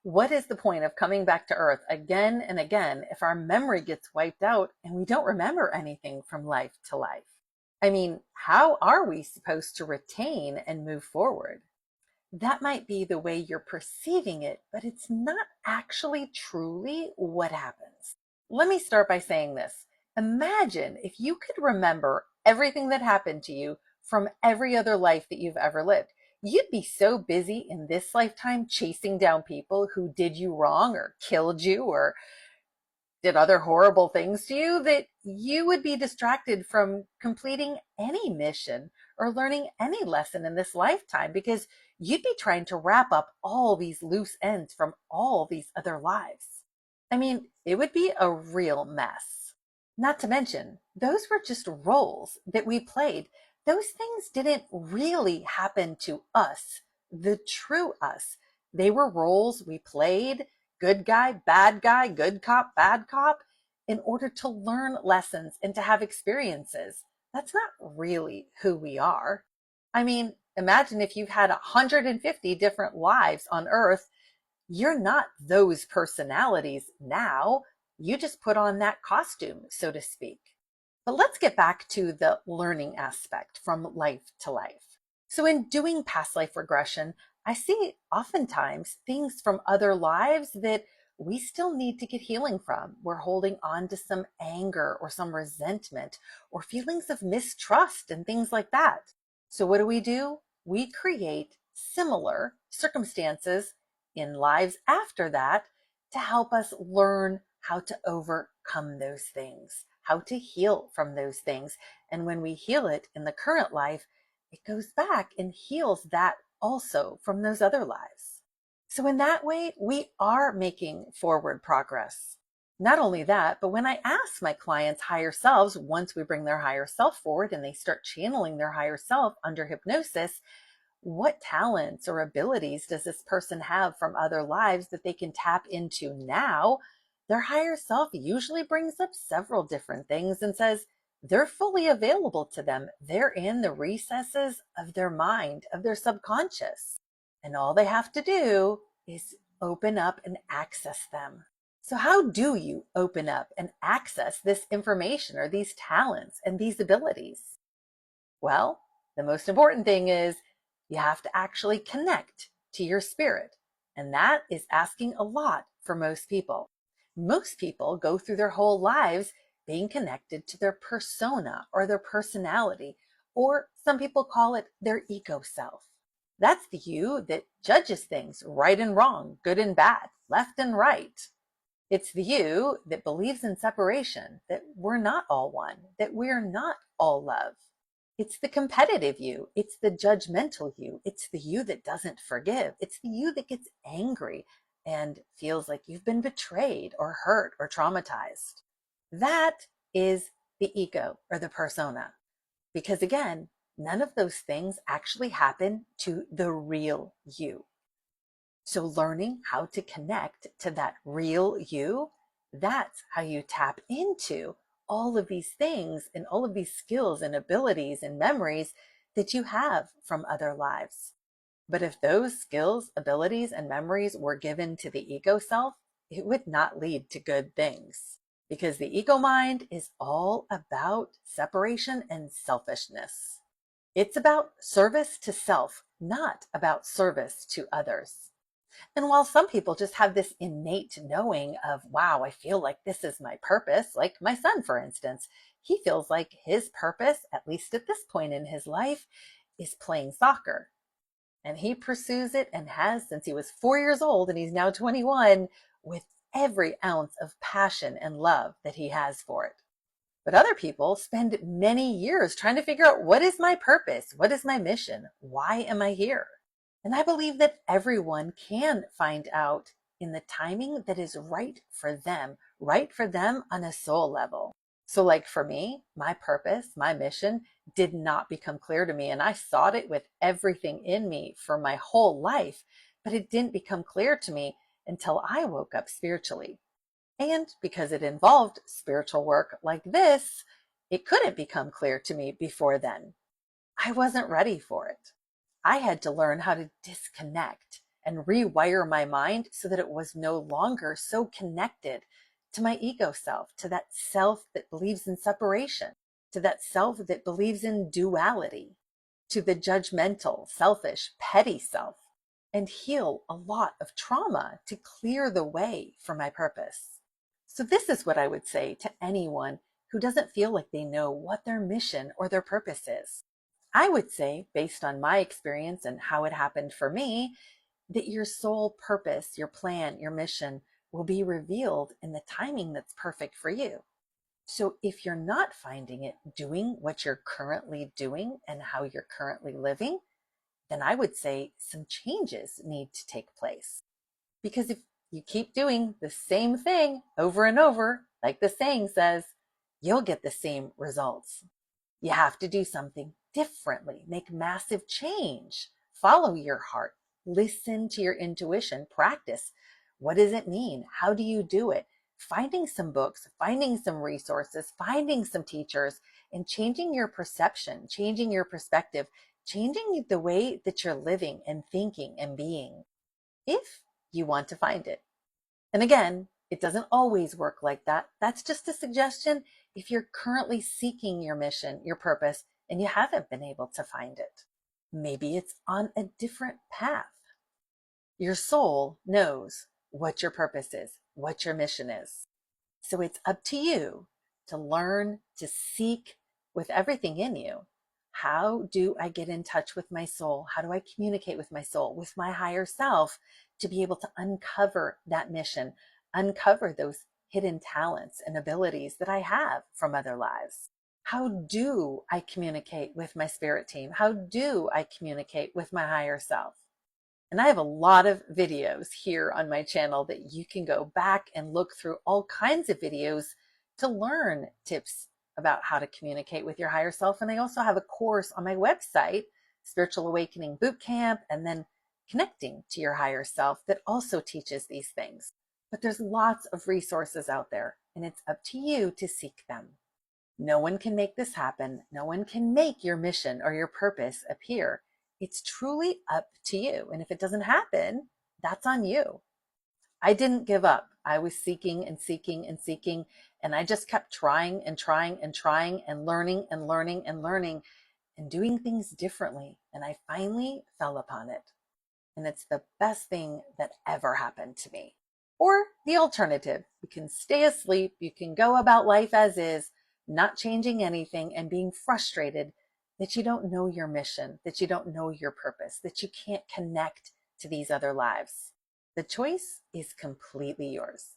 What is the point of coming back to Earth again and again if our memory gets wiped out and we don't remember anything from life to life? I mean, how are we supposed to retain and move forward? That might be the way you're perceiving it, but it's not actually truly what happens. Let me start by saying this. Imagine if you could remember everything that happened to you from every other life that you've ever lived. You'd be so busy in this lifetime chasing down people who did you wrong or killed you or did other horrible things to you that you would be distracted from completing any mission or learning any lesson in this lifetime because you'd be trying to wrap up all these loose ends from all these other lives. I mean, it would be a real mess. Not to mention, those were just roles that we played. Those things didn't really happen to us, the true us. They were roles we played, good guy, good cop, bad cop, in order to learn lessons and to have experiences. That's not really who we are. I mean, imagine if you've had 150 different lives on Earth. You're not those personalities now. You just put on that costume, so to speak. But let's get back to the learning aspect from life to life. So in doing past life regression, I see oftentimes things from other lives that we still need to get healing from. We're holding on to some anger or some resentment or feelings of mistrust and things like that. So what do? We create similar circumstances in lives after that to help us learn how to overcome those things, how to heal from those things. And when we heal it in the current life, it goes back and heals that also from those other lives. So in that way, we are making forward progress. Not only that, but when I ask my clients' higher selves, once we bring their higher self forward and they start channeling their higher self under hypnosis, what talents or abilities does this person have from other lives that they can tap into now? Their higher self usually brings up several different things and says they're fully available to them. They're in the recesses of their mind, of their subconscious. And all they have to do is open up and access them. So how do you open up and access this information or these talents and these abilities? Well, the most important thing is you have to actually connect to your spirit. And that is asking a lot for most people. Most people go through their whole lives being connected to their persona or their personality, or some people call it their ego self. That's the you that judges things right and wrong, good and bad, left and right. It's the you that believes in separation, that we're not all one, that we're not all love. It's the competitive you. It's the judgmental you. It's the you that doesn't forgive. It's the you that gets angry and feels like you've been betrayed or hurt or traumatized. That is the ego or the persona. Because again, none of those things actually happen to the real you. So learning how to connect to that real you, that's how you tap into all of these things and all of these skills and abilities and memories that you have from other lives. But if those skills, abilities, and memories were given to the ego self, it would not lead to good things because the ego mind is all about separation and selfishness. It's about service to self, not about service to others. And while some people just have this innate knowing of, wow, I feel like this is my purpose, like my son, for instance, he feels like his purpose, at least at this point in his life, is playing soccer. And he pursues it and has since he was 4 years old, and he's now 21, with every ounce of passion and love that he has for it. But other people spend many years trying to figure out, what is my purpose? What is my mission? Why am I here? And I believe that everyone can find out in the timing that is right for them on a soul level. So like for me, my purpose, my mission did not become clear to me. And I sought it with everything in me for my whole life, but it didn't become clear to me until I woke up spiritually. And because it involved spiritual work like this, it couldn't become clear to me before then. I wasn't ready for it. I had to learn how to disconnect and rewire my mind so that it was no longer so connected to my ego self, to that self that believes in separation, to that self that believes in duality, to the judgmental, selfish, petty self, and heal a lot of trauma to clear the way for my purpose. So this is what I would say to anyone who doesn't feel like they know what their mission or their purpose is. I would say, based on my experience and how it happened for me, that your soul purpose, your plan, your mission will be revealed in the timing that's perfect for you. So if you're not finding it doing what you're currently doing and how you're currently living, then I would say some changes need to take place. Because if you keep doing the same thing over and over, like the saying says, you'll get the same results. You have to do something differently, make massive change, follow your heart, listen to your intuition, practice. What does it mean? How do you do it? Finding some books, finding some resources, finding some teachers, and changing your perception, changing your perspective, changing the way that you're living and thinking and being, if you want to find it. And again, it doesn't always work like that. That's just a suggestion if you're currently seeking your mission, your purpose, and you haven't been able to find it. Maybe it's on a different path. Your soul knows what your purpose is, what your mission is. So it's up to you to learn to seek with everything in you. How do I get in touch with my soul? How do I communicate with my soul, with my higher self, to be able to uncover that mission, uncover those hidden talents and abilities that I have from other lives? How do I communicate with my spirit team? How do I communicate with my higher self? And I have a lot of videos here on my channel that you can go back and look through all kinds of videos to learn tips about how to communicate with your higher self. And I also have a course on my website, Spiritual Awakening Bootcamp, and then Connecting to Your Higher Self, that also teaches these things. But there's lots of resources out there, and it's up to you to seek them. No one can make this happen. No one can make your mission or your purpose appear. It's truly up to you. And if it doesn't happen, that's on you. I didn't give up. I was seeking and seeking and seeking, and I just kept trying and trying and trying and learning and learning and learning and doing things differently. And I finally fell upon it. And it's the best thing that ever happened to me. Or the alternative, you can stay asleep, you can go about life as is, not changing anything and being frustrated that you don't know your mission, that you don't know your purpose, that you can't connect to these other lives. The choice is completely yours.